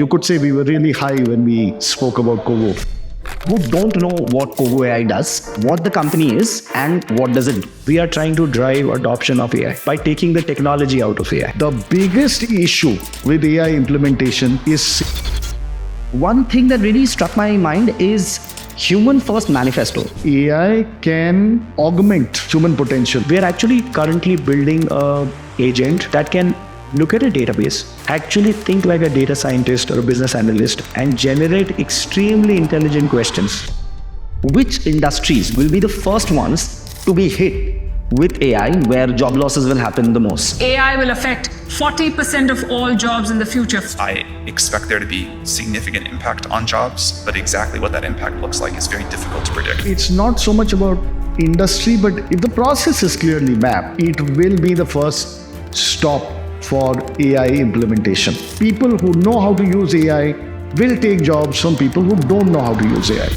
You could say we were really high when we spoke about Kogo. Who don't know what Kogo AI does, what the company is, and what does it do. We are trying to drive adoption of AI by taking the technology out of AI. The biggest issue with AI implementation is One thing that really struck my mind is First Manifesto. AI can augment human potential. We are actually currently building an agent that can look at a database, actually think like a data scientist or a business analyst, and generate extremely intelligent questions. Which industries will be the first ones to be hit with AI, where job losses will happen the most? AI will affect 40% of all jobs in the future. I expect there to be significant impact on jobs, but exactly what that impact looks like is very difficult to predict. It's not so much about industry, but if the process is clearly mapped, it will be the first stop for AI implementation. People who know how to use AI will take jobs from people who don't know how to use AI.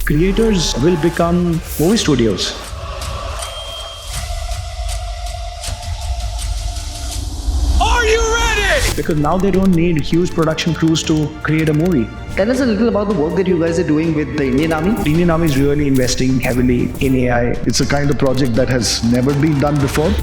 Creators will become movie studios. Are you ready? Because now they don't need huge production crews to create a movie. Tell us a little about the work that you guys are doing with the Indian Army. The Indian Army is really investing heavily in AI. It's a kind of project that has never been done before.